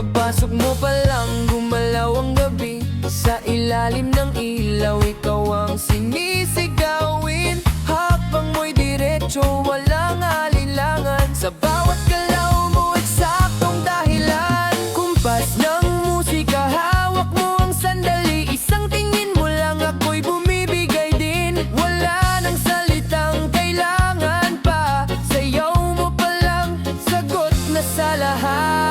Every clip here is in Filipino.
Pagpasok mo pa lang, gumalaw ang gabi. Sa ilalim ng ilaw, ikaw ang sinisigawin. Habang mo'y diretso, walang alinlangan. Sa bawat galaw mo, eksaktong dahilan. Kumpas ng musika, hawak mo ang sandali. Isang tingin mo lang, ako'y bumibigay din. Wala nang salitang kailangan pa. Sayaw mo pa lang, sagot na sa lahat.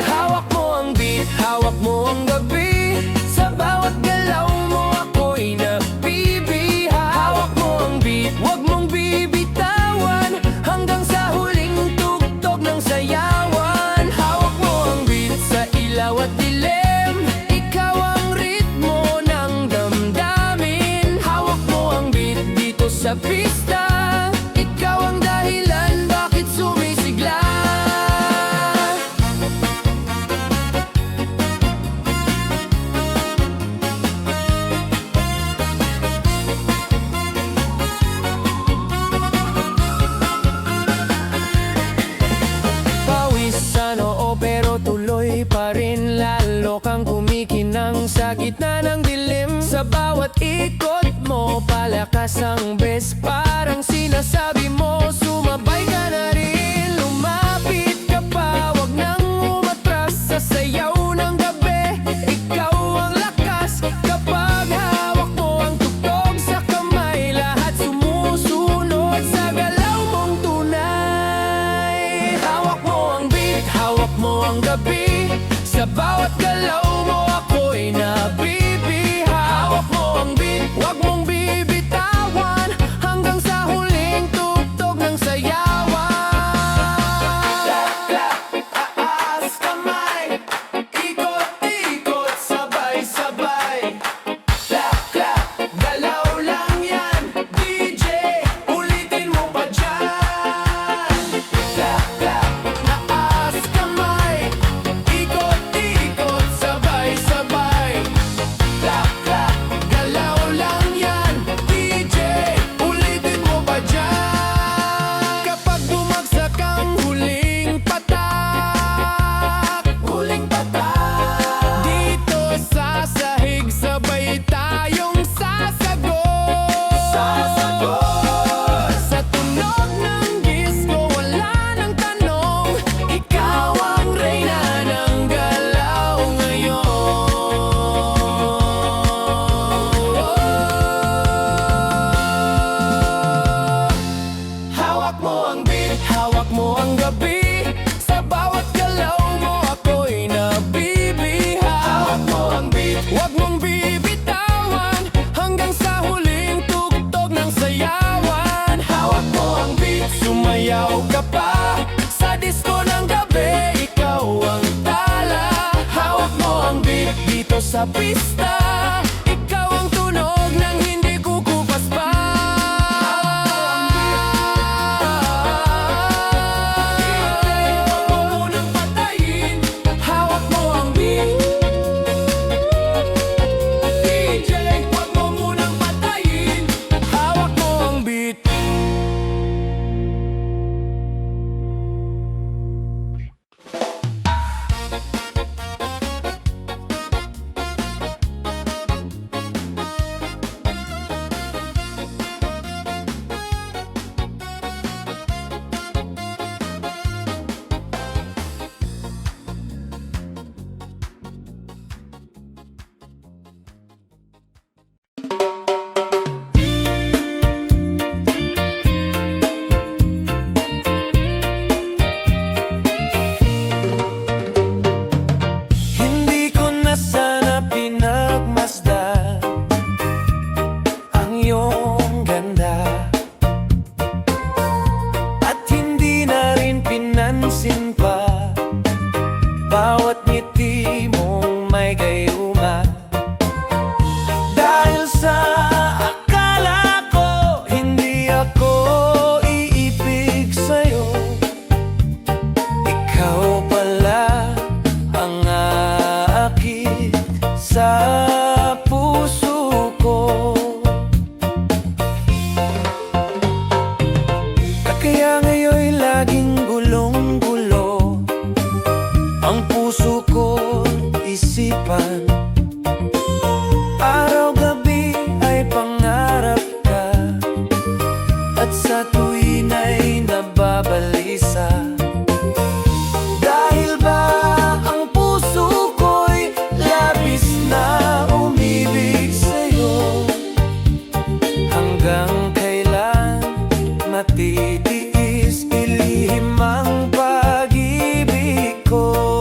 Hawak mo ang beat, hawak mo ang gabi. Sa bawat galaw mo, ako'y nabibiha. Hawak mo ang beat, wag mong bibitawan. Hanggang sa huling tugtog ng sayawan. Hawak mo ang beat sa ilaw at dilim. Ikaw ang ritmo ng damdamin. Hawak mo ang beat dito sa pista. Ikaw ang dahilan bakit sumisigla. Pawis sa noo pero tuloy pa rin. Lalo kang kumikinang sa gitna ng dilim. Sa bawat ikot mo, palakas ang bes. Parang sinasabi mo, sumabay ka na rin. Lumapit ka pa, wag nang umatras. Sa sayaw ng gabi, ikaw ang lakas. Kapag hawak mo ang tugtog sa kamay, lahat sumusunod sa galaw mong tunay. Hawak mo ang beat, hawak mo ang gabi. Sa bawat galaw mo, ako'y nabibiha. Hawak mo ang beat, wag mong bibitawan. Hanggang sa huling tugtog ng sayawan. Clap, clap, taas kamay. Ikot-ikot, sabay-sabay. Clap, clap, galaw lang yan. DJ, ulitin mo pa dyan. Clap, clap, taas kamay. Ikot-ikot, sabay-sabay. Clap, clap, galaw lang yan. DJ, ulitin mo pa dyan. Kapag bumagsak ang huling patak, dito sa sahig, sabay tayong sasagot. Sa tunog ng disco, wala nang tanong. Ikaw ang reyna ng galaw ngayon. Hawak mo ang beat, hawak mo ang gabi. Sa bawat galaw mo, ako'y nabibiha. Hawak mo ang beat, wag mong bibitawan. Hanggang sa huling tugtog ng sayawan. Hawak mo ang beat, sumayaw ka pa. Sa disco ng gabi, ikaw ang tala. Hawak mo ang beat dito sa pista. Ikaw ang tunog ng hindi kukupas pa. Huwag mo munang patayin. Hawak mo ang beat. DJ, huwag mo munang patayin. Hawak mo ang beat. Hindi ko na sana pinagmasdan ang iyong ganda. At hindi na rin pinansin pa bawat ngiti mong may gayuma. Dahil sa akala ko, hindi ako iibig sa'yo. Ikaw pala ang aakit sa puso ko. Kaya ngayon'y laging gulong-gulo ang puso harapan. Araw-gabi ay pangarap ka, at sa tuwin ay nababalisa. Dahil ba ang puso ko'y labis na umibig sa'yo? Hanggang kailan matitiis ilihim ang pag-ibig ko?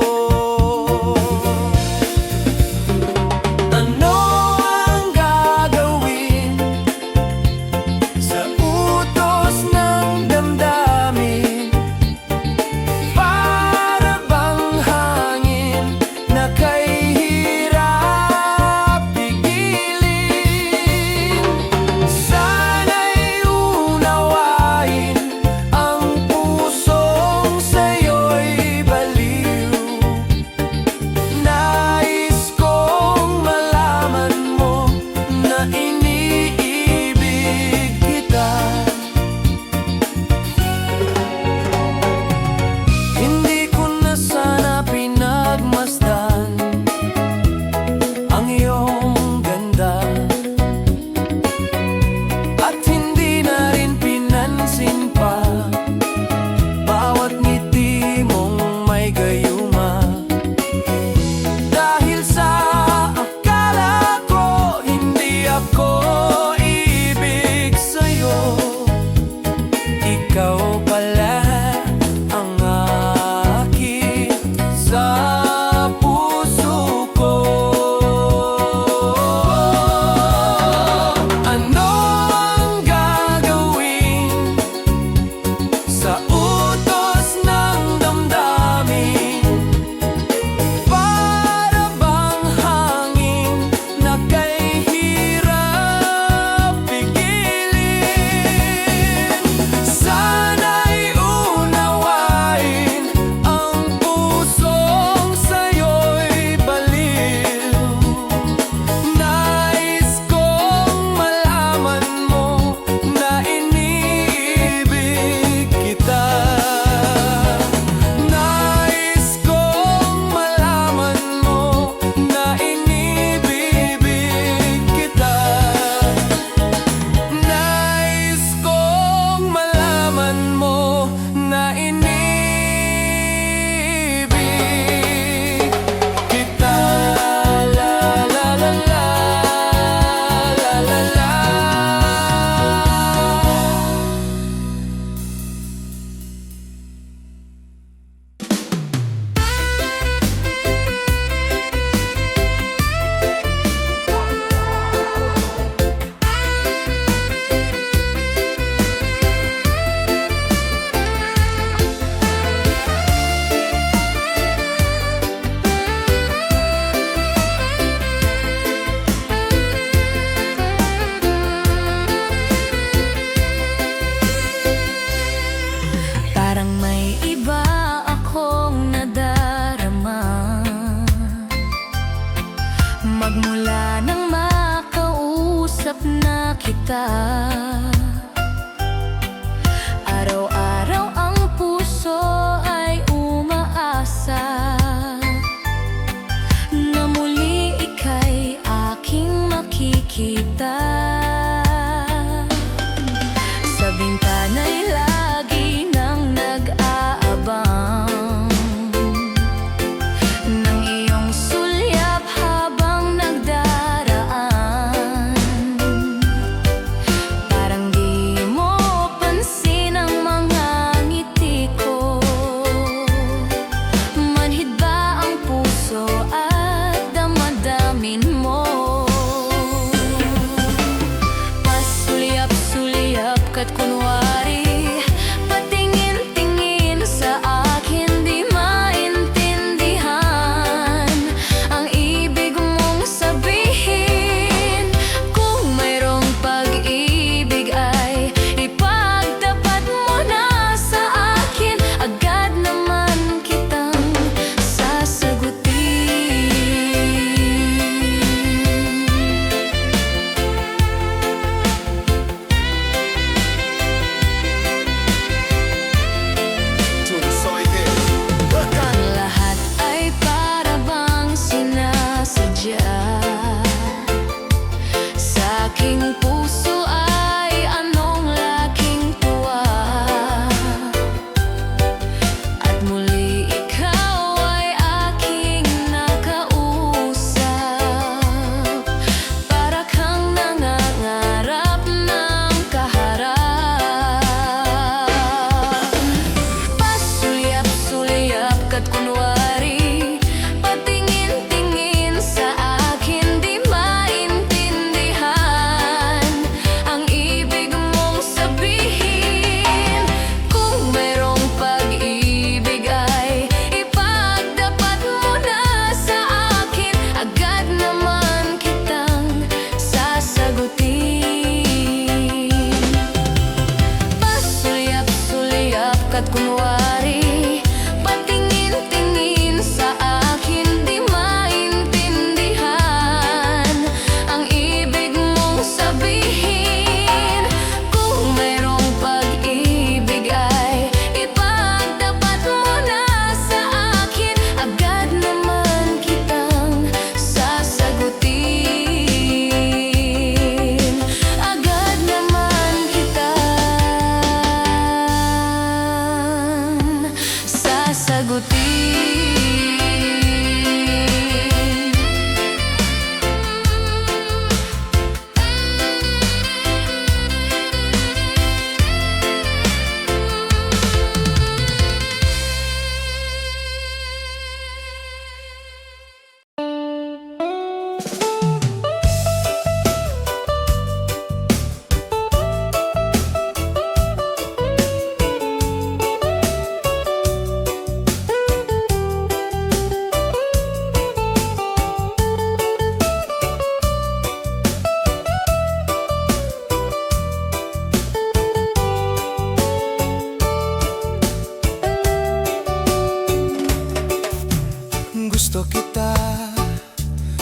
Gusto kita,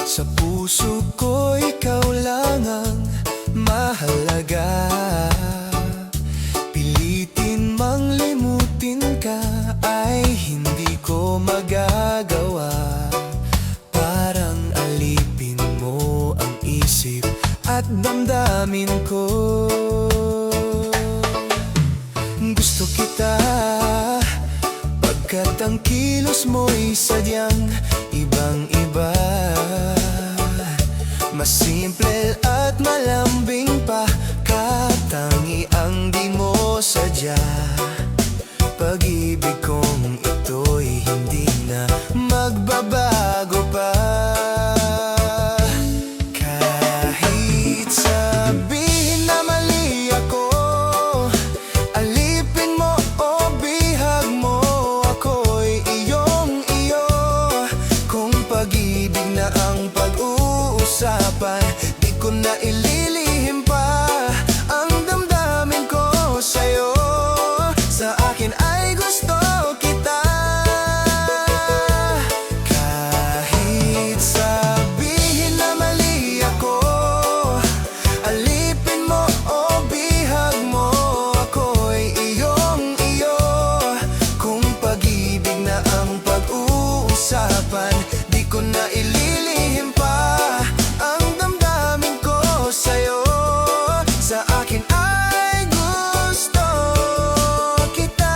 sa puso ko ikaw lang ang mahalaga. Pilitin mang limutin ka ay hindi ko magagawa. Parang alipin mo ang isip at damdamin ko. Gusto kita, pagkat ang kilos mo'y sadyang ibang-iba. Mas simple at malambing pa, katangi ang di mo sadya. Pag-ibig kong ito'y hindi na magbabago pa. Kahit sabihin na mali ako, alipin mo o bihag mo, ako'y iyong-iyo. Kung pag-ibig na ang pag-uusapan, di ko na ililihim pa ang damdamin ko sa'yo. Sa akin ay gusto kita. Kahit sabihin na mali ako, alipin mo o bihag mo, ako'y iyong-iyo. Kung pag-ibig na ang pag-uusapan, di ko na ililihim pa ang damdamin ko sa'yo. Sa akin ay gusto kita.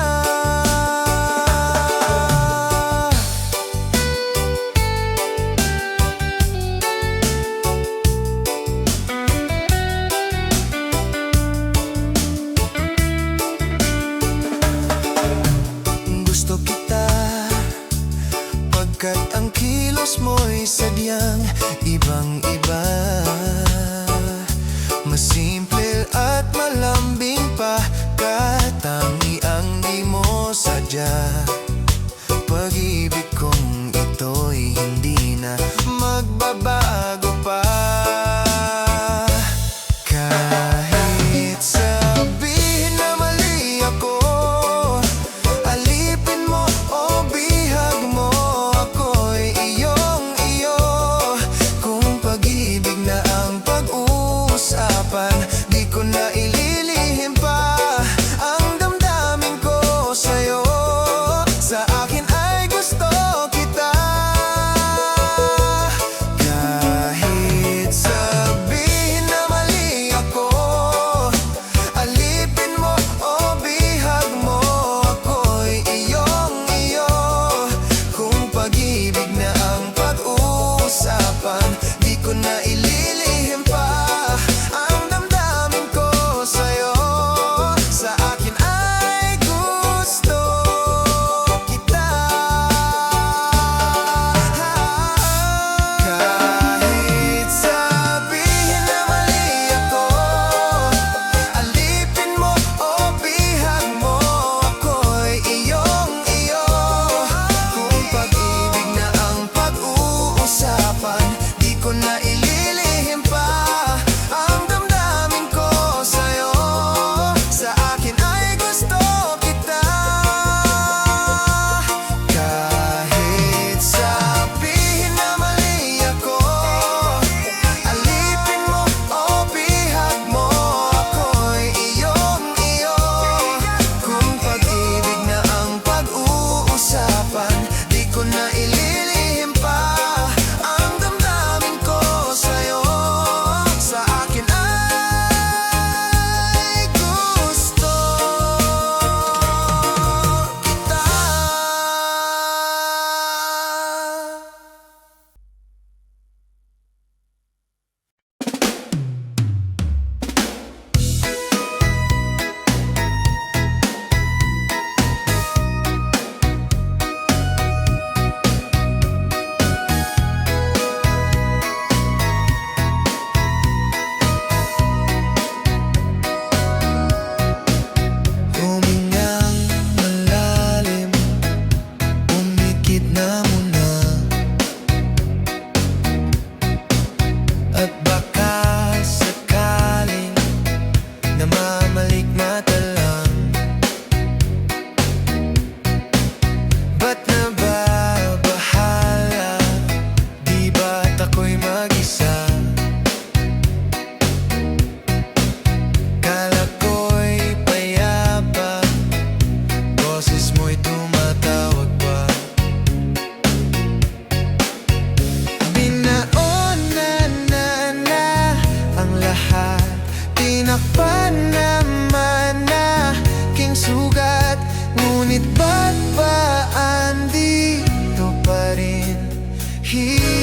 Gusto kita, pagkat ang kilos mo'y sadyang ibang-iba. Mas simple at malambing pa, katangi ang di mo sadya. Pag-ibig kong ito'y hindi na magbabago pa. Kahit sabihin na mali ako, alipin mo o bihag mo, ako'y iyong-iyo. Kung pag-ibig na ang pag-uusapan, di ko na ililihim pa ang damdamin ko sa'yo.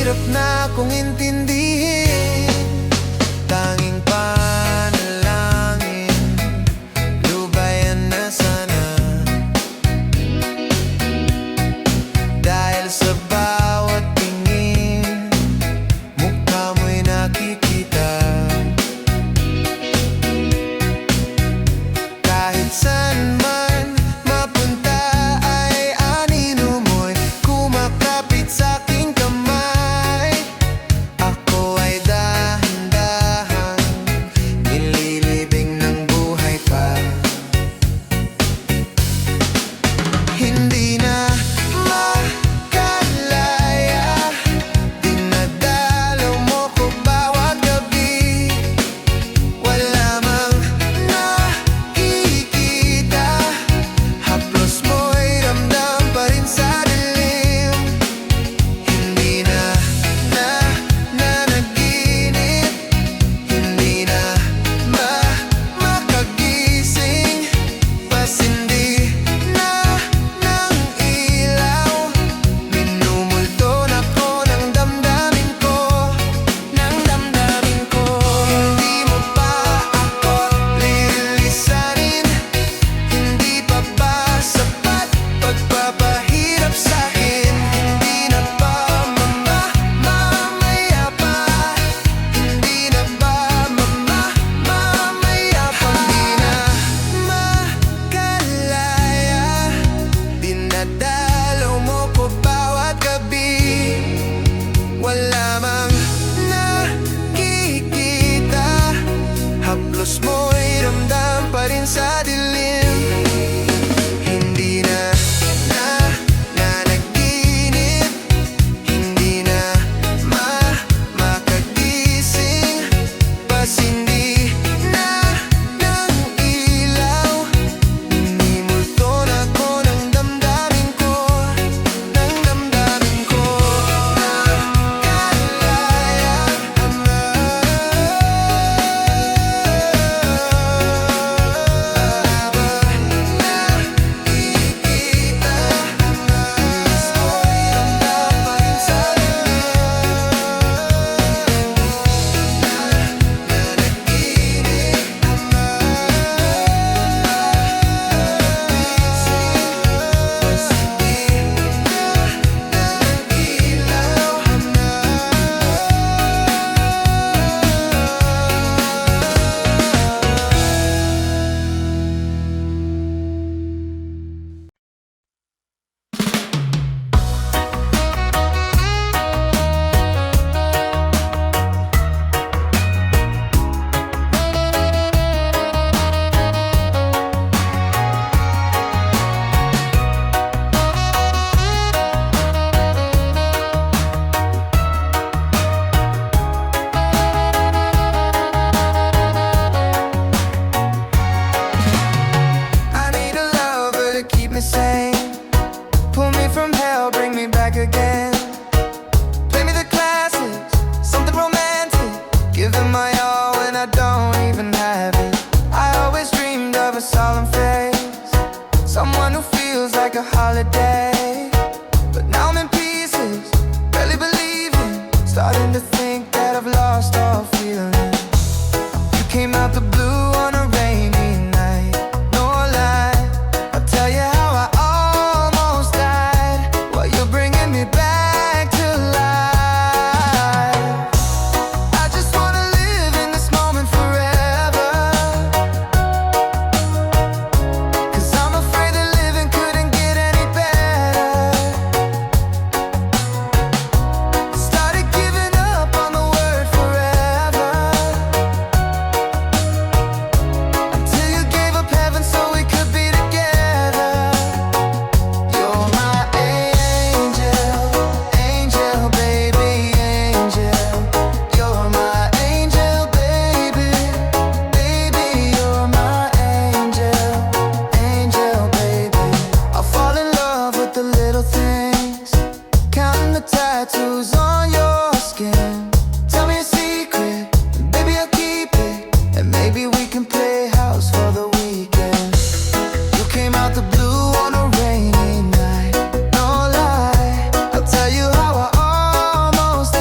Hirap na kong intindihin. Tanging panalangin, lubayan na sana. Dahil sa bawat tingin, mukha mo'y nakikita. Kahit saan man mapunta ay anino mo'y kumakapit sa aking kamay. Ako ay dahan-dahan nililibing ng buhay pa. Hindi na makalaya, dinadalaw mo ko bawat gabi. Wala mang nakikita, haplos mo'y ramdam pa rin sa dilim. Hindi na nanaginip, hindi na makagising. Pasindi na ng ilaw, minumulton ako ng damdamin ko. Hindi mo pa ako lilisanin, hindi pa ba sapat pagpapahirap sa'kin? Hindi na ba mamamaya pa? Hindi na ba mamamaya pa? Hindi na makalaya, dinadalaw mo ko bawat gabi. Wala mang nakikita, haplos mo'y ramdam pa rin sa dilim. Hindi na nanaginip, hindi na makagising. Pasindi na ng ilaw, minimulton ako ng damdamin ko. Nakalaya ang nakikita, haplos mo'y ramdam pa rin sa I need a lover to keep me sane, pull me from hell, bring me back again. Play me the classics, something romantic, give it my all when I don't even have it. I always dreamed of a solemn face, someone who feels like a holiday. But now I'm in pieces, barely believing, starting to think that I've lost all feeling. You came out the blue on a rainy night, no lie, I'll tell you how I almost died while you're bringing me back to life. I just wanna live in this moment forever, 'cause I'm afraid that living couldn't get any better. Started giving up on the word forever, until you gave up heaven so we could be together. You're my angel, angel, baby, angel. You're my angel, baby, baby. You're my angel, angel, baby. I'll fall in love with the little things, counting the tattoos on your skin. Tell me a secret, and baby I'll keep it, and maybe we can play house for the weekend. You came out the blue on a rainy night, no lie, I'll tell you how I almost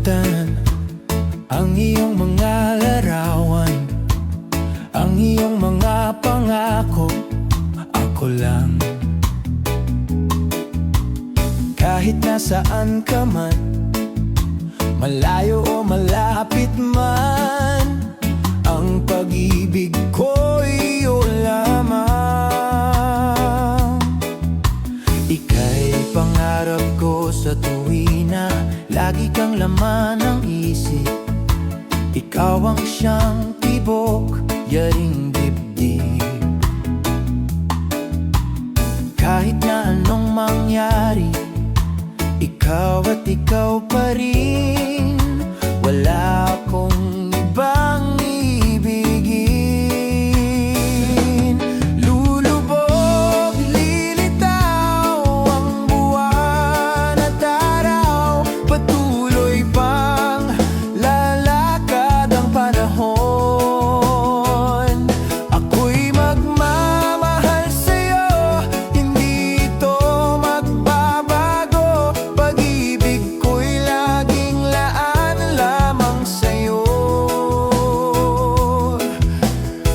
kalimutan ang iyong mga larawan, ang iyong mga pangako. Ako lang, kahit nasaan ka man, malayo o malapit man, ang pag-ibig ko iyo lamang. Ika'y pangarap ko sa tuwina, lagi kang laman ng isip. Ikaw ang siyang tibok, yaring dibdib. Kahit na anong mangyari, ikaw at ikaw pa rin. Wala akong ibang ibigin. Lulubog, lilitaw ang buwan at araw, patuloy pang lalakad ang panahon. Ako'y magmamahal sa'yo, hindi ito magbabago. Pag-ibig ko'y laging laan lamang sa'yo.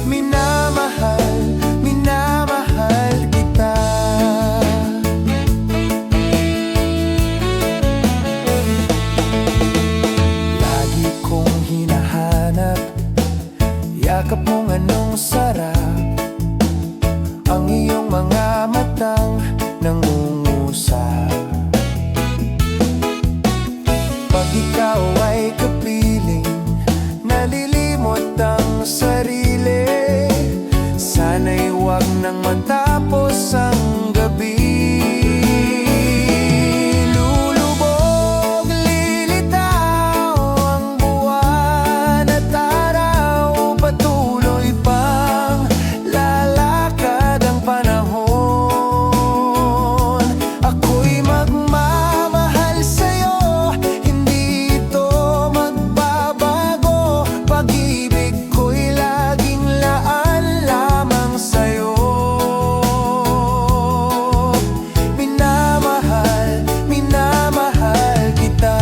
Minamahal, minamahal kita. Lagi kong hinahanap yakap mong anong sarap, ang iyong mga matang nangungusap. Pag ikaw ay kapiling, nalilimot ang sarili. Sana'y huwag nang matapos ang gabi. Lulubog, lilitaw ang buwan at araw, patuloy pang lalakad ang panahon. Ako'y magmamahal sa'yo, hindi ito magbabago. Pag-ibig ko'y laging laan lamang sa'yo. Minamahal, minamahal kita.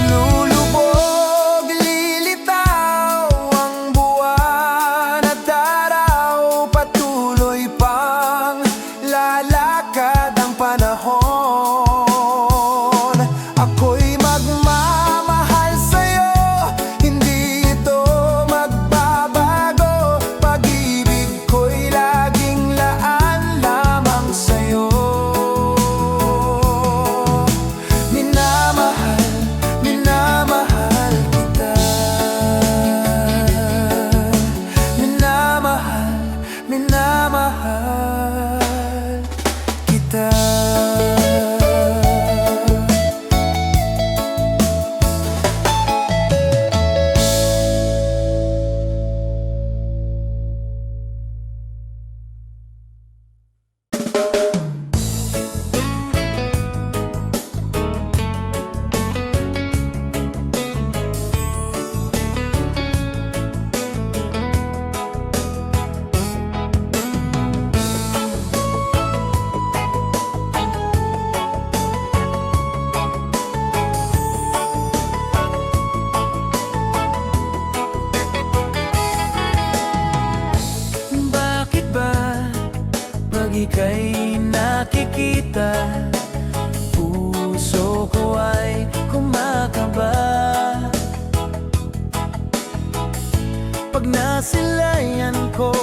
Lulubog, lilitaw ang buwan at araw, patuloy pang lalakad ang panahon. Ako'y magmamahal sa'yo, hindi ito magbabago. Pag-ibig ko'y laging laan lamang sa'yo. Minamahal, minamahal kita. Minamahal, minamahal kita. Bakit ba pag ika'y nakikita, puso ko ay kumakaba? Pag nasilayan ko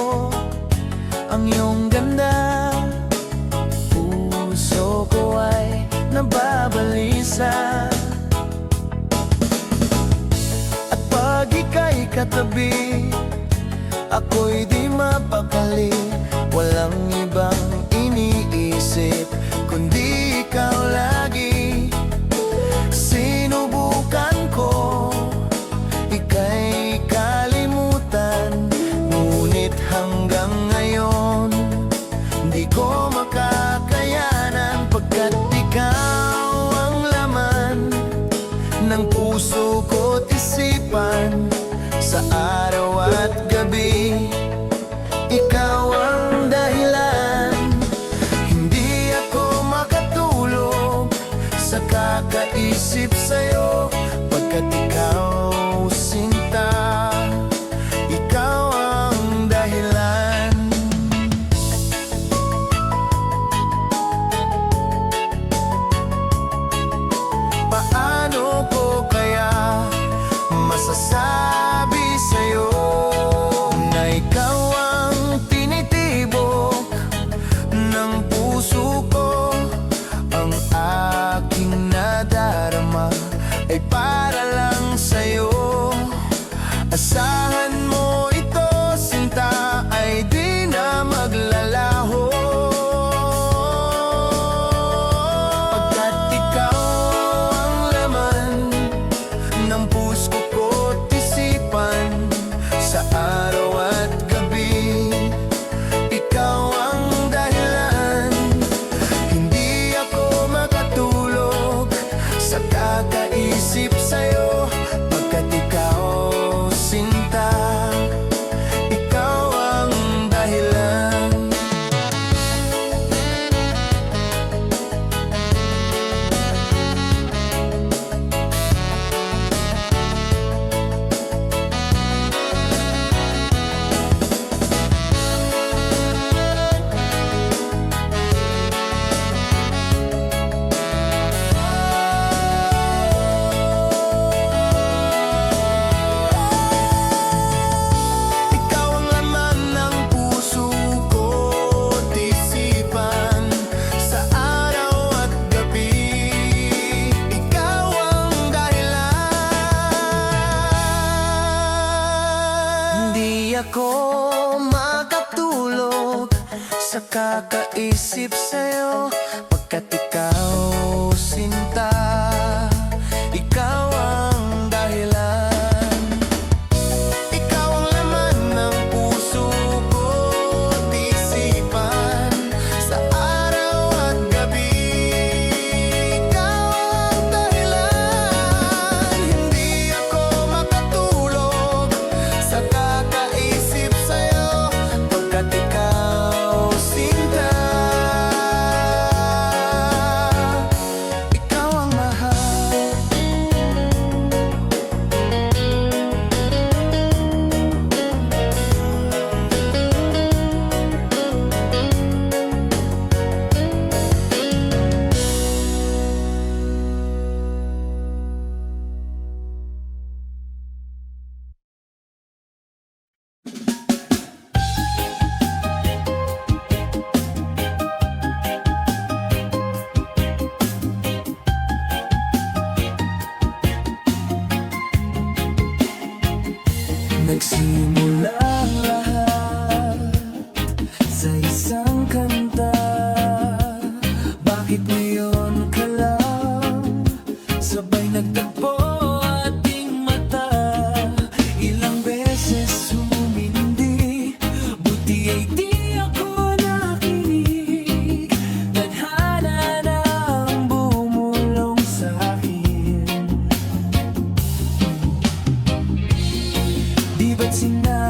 ang iyong ganda, puso ko ay nababalisa. At pag ika'y katabi, ako'y di mapakali. Walang ibang iniisip kundi ikaw lagi. Sinubukan ko ikaw ang laman ng puso ko't isipan. Sa araw at gabi, ikaw ang dahilan. Hindi ako makatulog sa kakaisip sa'yo, pagkat ikaw, sinta, ikaw ang dahilan. Paano ko kaya masasabi sa'yo na ikaw ang tinitibok ng puso ko? Ang aking nadarama ay para lang sa'yo. Asahan mo ito, sinta, ay di na maglalaho, pagkat ikaw ang laman ng puso ko't isipan. Sa araw at gabi, ikaw ang dahilan. Hindi ako makatulog sa kakaisip sa'yo, pagkat ikaw, sinta, ikaw ang dahilan. Ikaw ang laman ng puso ko't isipan. Sa araw at gabi, ikaw ang dahilan. Hindi ako makatulog sa kakaisip sa'yo, pagkat ikaw, sinta, ikaw ang dahilan. Ikaw ang laman ng puso ko't isipan. Sa araw at gabi, ikaw ang dahilan. Hindi ako makatulog sa kakaisip sa'yo, pagkat ikaw, sinta, ikaw ang mahal. Nagsimula ang lahat sa isang kanta. Bakit ngayon ka lang sabay nagtagpo ating mata? Ilang beses humindi, buti ay di ako nakinig. Tadhana na ang bumulong sa'kin. Di ba't sinabi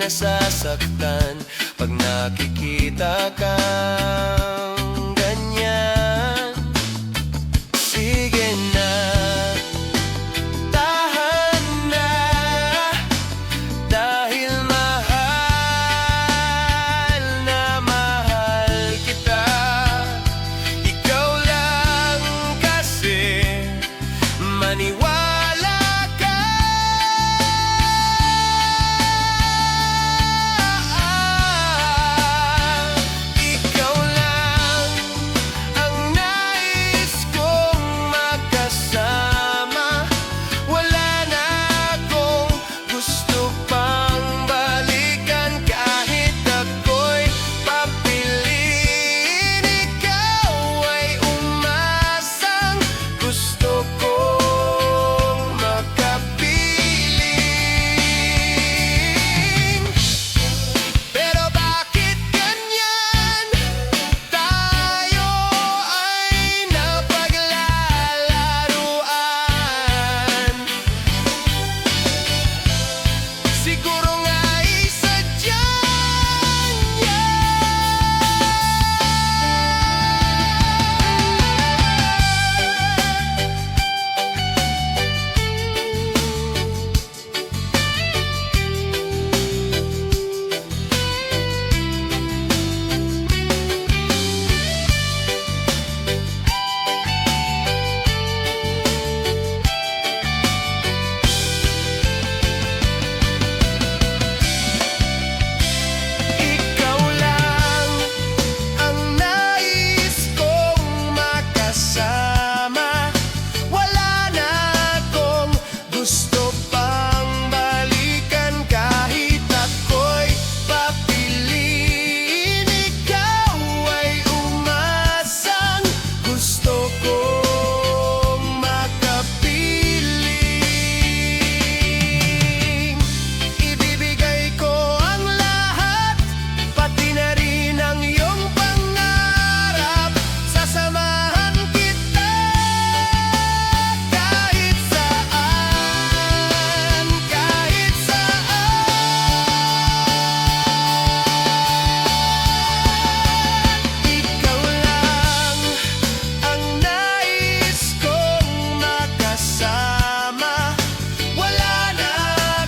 nasasaktan pag nakikita kang ganyan. Sige na, tahan na, dahil mahal na mahal kita. Ikaw lang kasi, maniwala ka. Ikaw lang ang nais kong makasama. Wala na akong gusto pang balikan, kahit ako'y papiliin. Ikaw ay umasang gusto kong makapiling. Pero bakit ganyan? Tayo ay napaglalaruan. Siguro nga isadya niya. Ikaw lang ang nais kong makasama. Wala na akong gusto pang balikan, kahit ako'y papiliin. Ikaw ay umasang gusto kong makapiling. Ibibigay ko ang lahat, pati na rin ang iyong pangarap. Sasamahan kita kahit saan, kahit saan. Ikaw lang ang nais kong makasama. Wala na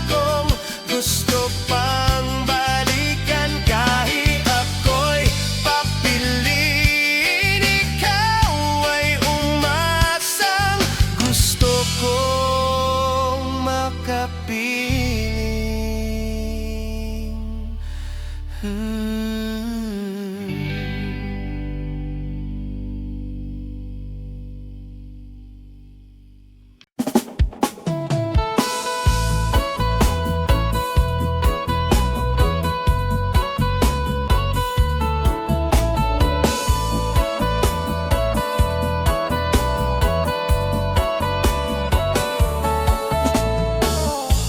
akong gusto pang balikan, kahit ako'y papiliin. Ikaw ay umasang gusto kong makapiling.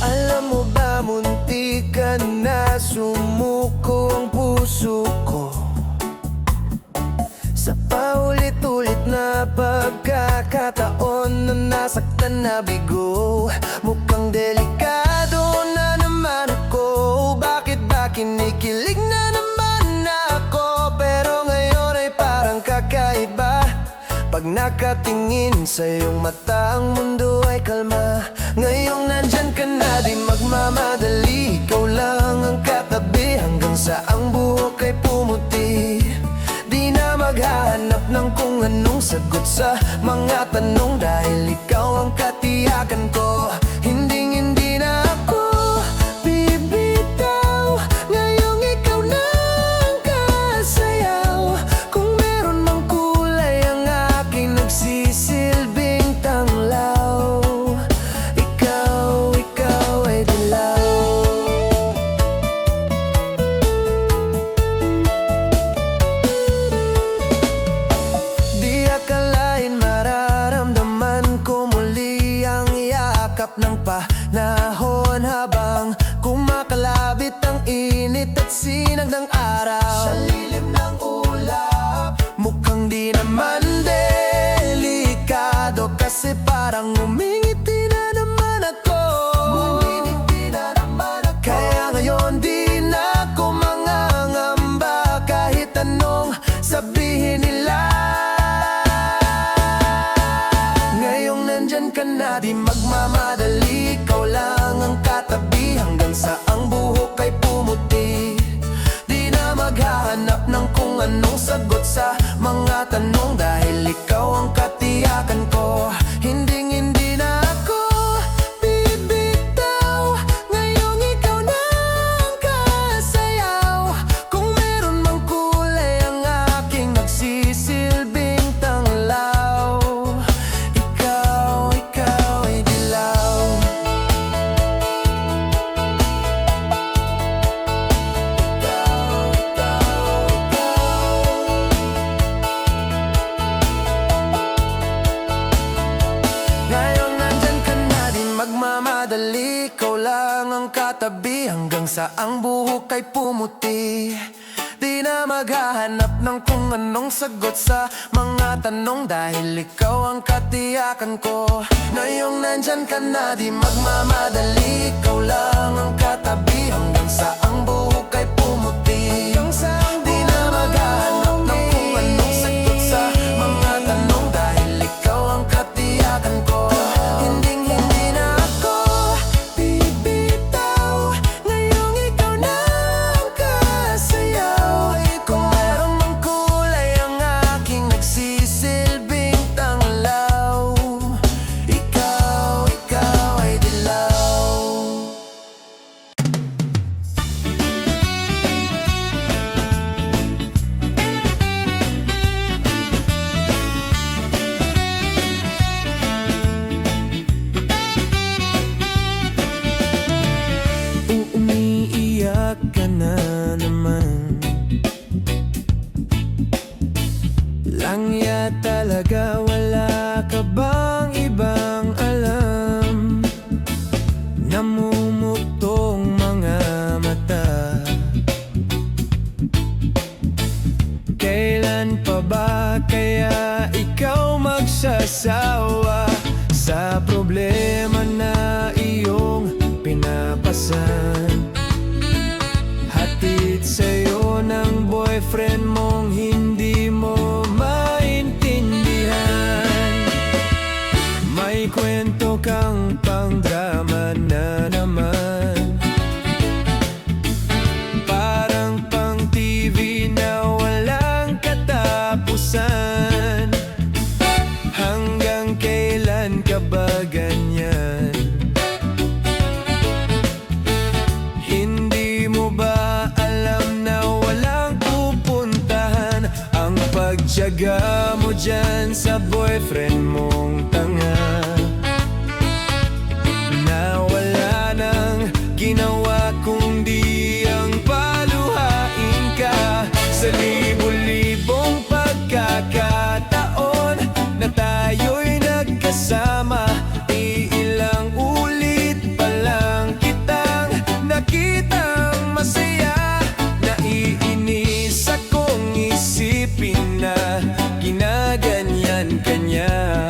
Alam mo ba, muntik ka na sumuko ang puso ko sa paulit-ulit na pagkakataon na nasaktan na bigo. Mukhang delikado na naman ako. Bakit ba kinikilig na naman ako? Pero ngayon ay parang kakaiba. Pag nakatingin sa iyong mata, ang mundo ay kalma. Ngayong nandyan ka na, di magmamadali. Ikaw lang ang katabi hanggang sa ang buhok ay pumuti. Di na maghahanap ng kung anong sagot sa mga tanong, dahil ikaw ang katiyakan ko. Hindi na ako bibitaw. Ngayong ikaw na ang kasayaw. Kung meron mang kulay ang aking nagsisilbing tanglaw, ikaw ay dilaw. Di akalain mararamdaman ko muli ang yakap ng panahon, habang kumakalabit ang init at sinag ng araw sa lilim ng ulap. Mukhang di naman delikado, kasi parang umingiti na naman ako. Kaya ngayon di sa ang buhok ay pumuti. Di na maghahanap ng kung anong sagot sa mga tanong, dahil ikaw ang katiyakan ko na yung nandyan ka na, di magmamadali. Ikaw lang ang katabi hanggang sa ang buhok ay pumuti. Di na maghahanap ng kung anong sagot sa mga tanong, dahil ikaw ang katiyakan ko. Hinding-hindi na ako bibitaw, ngayong ikaw na ang kasayaw. Kung meron mang kulay ang aking nagsisilbing tanglaw, ikaw ay dilaw. Umiiyak ka na naman, langya talaga, wala ka bang ibang alam? Namumuktong mga mata, kailan pa ba kaya ikaw magsasawa sa problema na iyong pinapasan? Hatid sa'yo ng boyfriend mong hindi mo maintindihan. May kwento kang pang-drama na naman, parang pang-TV na walang katapusan. Hanggang kailan ka ba ganyan? Hindi mo ba alam na walang pupuntahan ang pagtiyaga mo dyan sa boyfriend mong tanga, na wala nang ginawa kundi ang paluhain ka sa libo-libong pagkakataon na tayo'y nagkasama. Iilang ulit pa lang kitang nakitang masaya. Naiinis akong isipin na ginaganyan ka niya.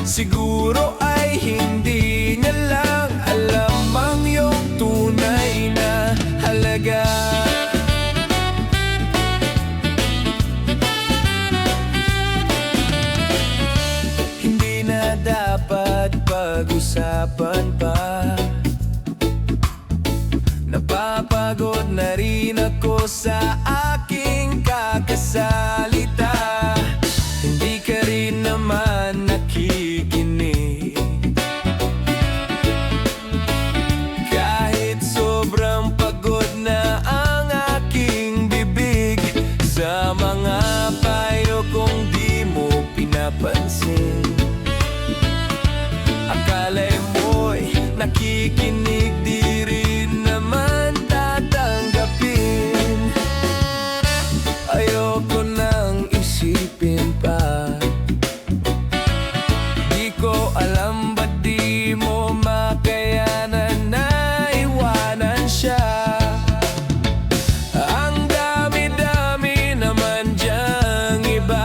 Siguro ay hindi niya lang alam ang iyong tunay na halaga. Hindi na dapat pag-usapan pa, napapagod na rin ako sa aking kakasalita. Hindi ka rin naman nakikinig, kahit sobrang pagod na ang aking bibig sa mga payo kong di mo pinapansin. Akala'y mo'y nakikinig, di rin naman tatanggapin. Ayoko nang isipin pa, di ko alam ba't di mo makayanan na iwanan siya. Ang dami-dami naman diyang iba,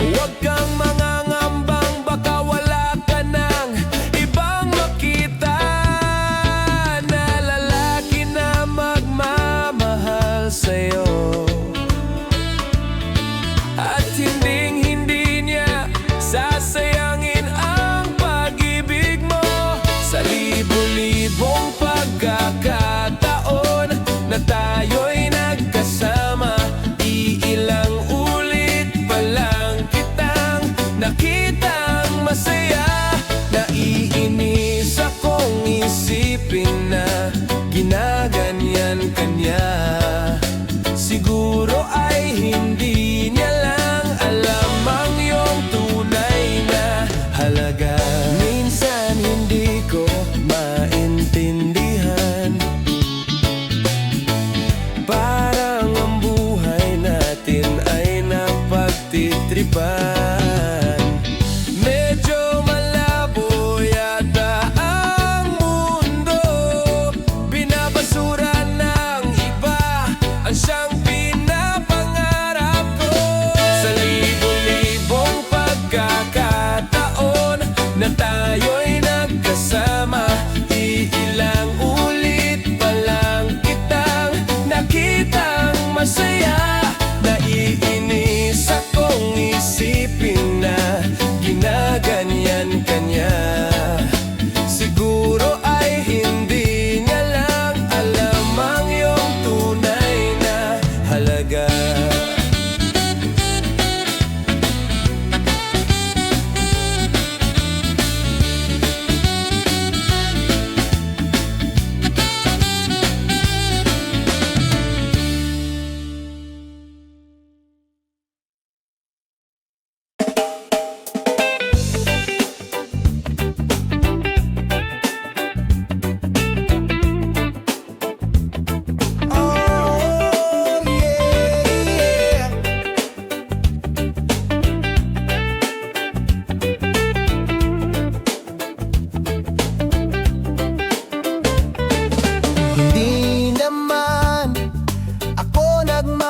huwag kang mangangambang, baka wala ka nang ibang makita na lalaki na magmamahal sa'yo. At hinding-hindi niya sasayangin ang pag-ibig mo sa libo-libong pagkakataon na tayo'y nagkasama. Iilang ulit pa lang kitang nakitang masaya. Naiinis akong isipin na ginaganyan ka niya. Siguro ay hindi niya lang alam ang iyong tunay na halaga. Minsan hindi ko maintindihan, parang ang buhay natin ay napagtitripan. Medyo malabo yata ang mundo,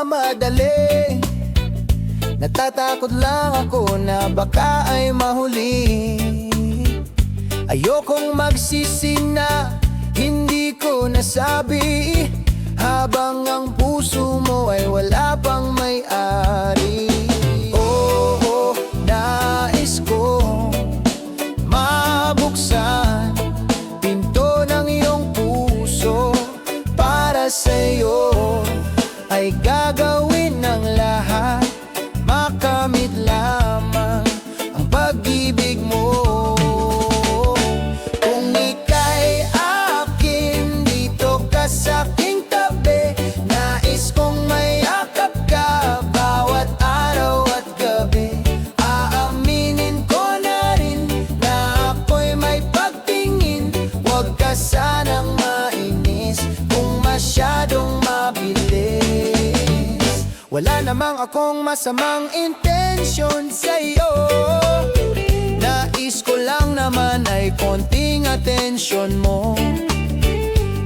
nagmamadali. Natatakot lang ako na baka ay mahuli. Ayokong magsisi na hindi ko nasabi, habang ang puso mo ay wala pang may-ari. Oo, nais ko mabuksan pinto ng iyong puso. Para sa'yo ay gagawin ng lahat, makamit lamang ang pag-ibig mo. Kung ika'y akin, dito ka sa'king tabi. Nais kong mayakap ka bawat araw at gabi. Aaminin ko na rin na ako'y may pagtingin. Huwag ka sanang mainis kung masyadong mabilis. Wala namang akong masamang intensyon sa'yo. Nais ko lang naman ay konting atensyon mo.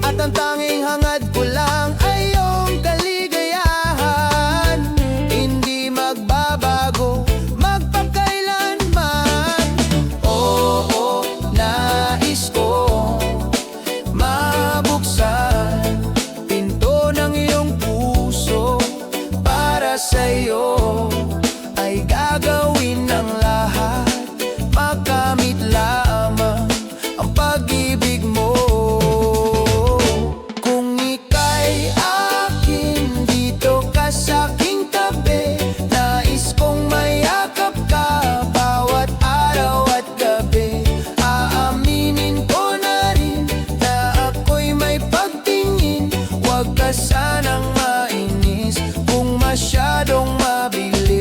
At ang tanging hangad ko lang ay iyong kaligayahan. Hindi magbabago magpakailanman. Oo, nais ko mabuksan pinto ng iyong puso. Para sa'yo ay gagawin ng lahat, makamit lamang ang pag-ibig mo. Kung ika'y akin, dito ka sa'king tabi. Nais kong mayakap ka bawat araw at gabi. Aaminin ko na rin na ako'y may pagtingin. Huwag ka sanang mainis kung masyadong mabilis.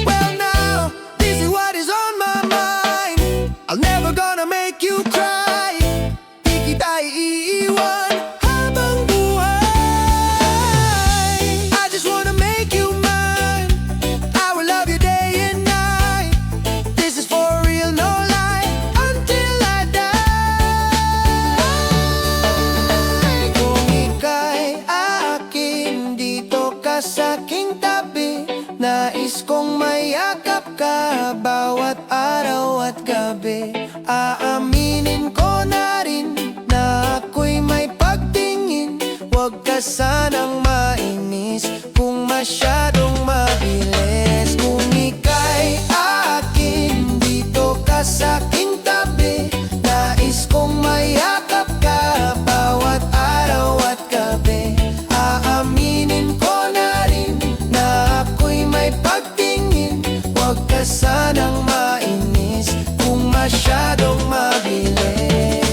Well now, this is what is on my mind. I'm never gonna make you cry. Di kita iiwan habang buhay. I just wanna make you mine. I will love you day and night. This is for real, no lie, until I die. Kung ika'y akin, dito ka sa'king tabi. Nais kong mayakap ka bawat araw at gabi. Aaminin ko na rin na ako'y may pagtingin. Huwag ka sanang mainis kung masyadong mabilis. Kung ika'y akin, dito ka sa'king tabi. Nais kong mayakap ka bawat araw at gabi. Aaminin ko na rin na ako'y may pagtingin. Huwag ka sanang mainis kung masyadong mabilis.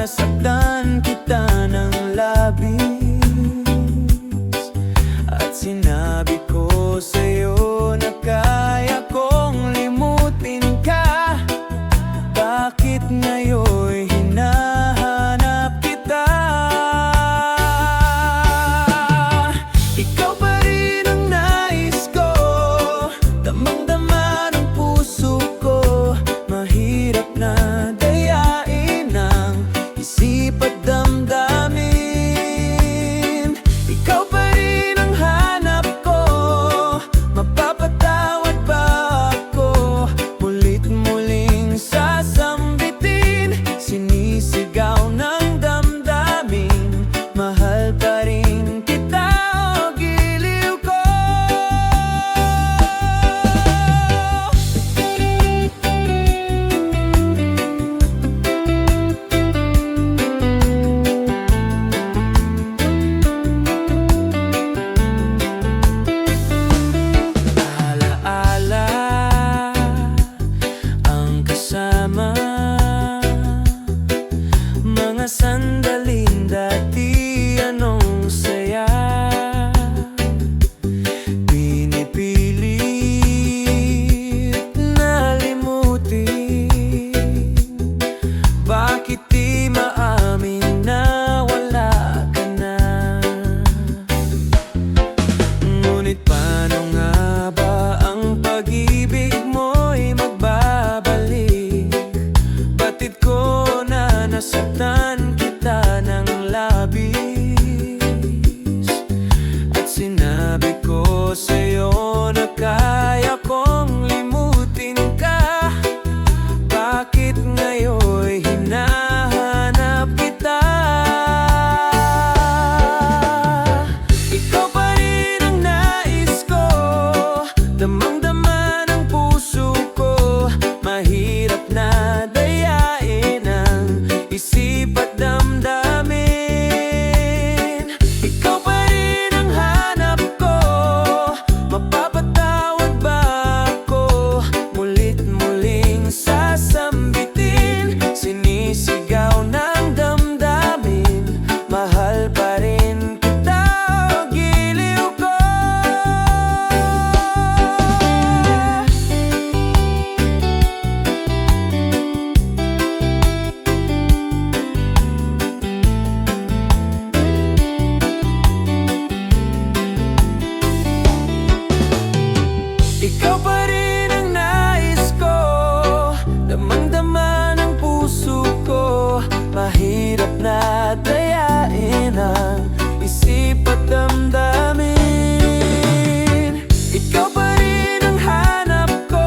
nasaktan kita ng labis. sinasaktan kita ng labis at sinabi ko sa'yo na kaya kong limutin ka. Bakit ngayon'y hinahanap kita? Ikaw pa rin ang nais ko, damang-dama ng puso ko. Mahirap na dayain ang isip at damdamin. Ikaw pa rin ang hanap ko, mapapatawad ba ako? Mulit-muling sasambitin, sinisigaw ng damdamin. Mahal pa rin kita, o giliw ko. Ikaw pa rin ang nais ko, damang-dama ng puso ko. Mahirap na dayain ang isip at damdamin. Ikaw pa rin ang hanap ko,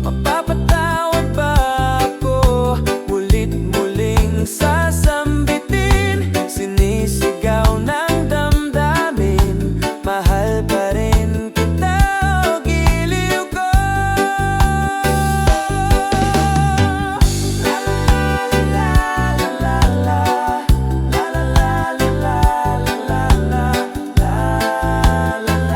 mapapatawad ba ako? Mulit-muling sasambitin, sinisigaw ng damdamin. Mahal pa rin kita, o giliw ko. La la la la la la la la la la la la la.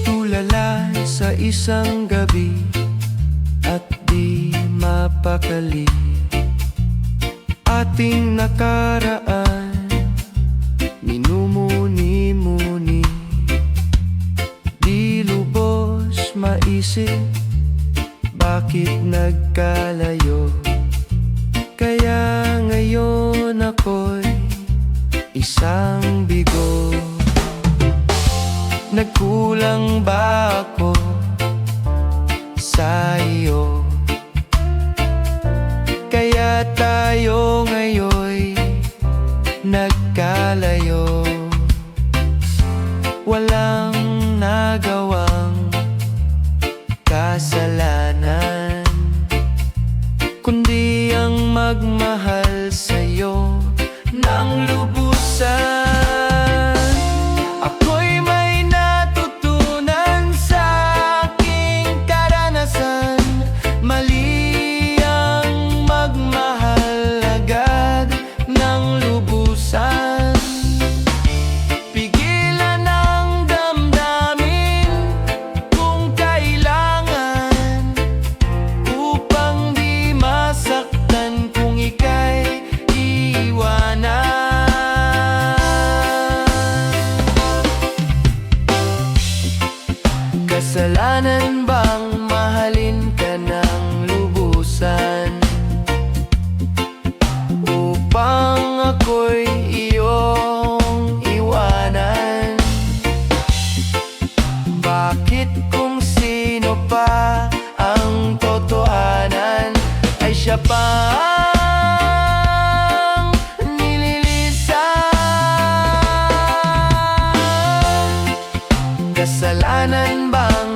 Tulala sa isang gabi at di mapakali, ating nakaraan minumuni-muni. Di lubos maisip bakit nagkalayo, kaya ngayon ako'y isang bigo. Nagkulang ba ako sa iyo? Kaya tayo ngayon'y nagkalayo. Walang nagawang kasalanan, kundi ang magmahal sa'yo ng lubusan. Ako'y may natutunan sa aking karanasan. Mali ang magmahal agad ng lubusan. Pigilan ang damdamin kung kailangan, upang di masaktan kung ika'y iwanan. Kasalanan bang mahalin ka ng lubusan, upang ako'y iyong iwanan? Bakit kung sino pa ang totohanan ay siya pa ang nililisan? Kasalanan bang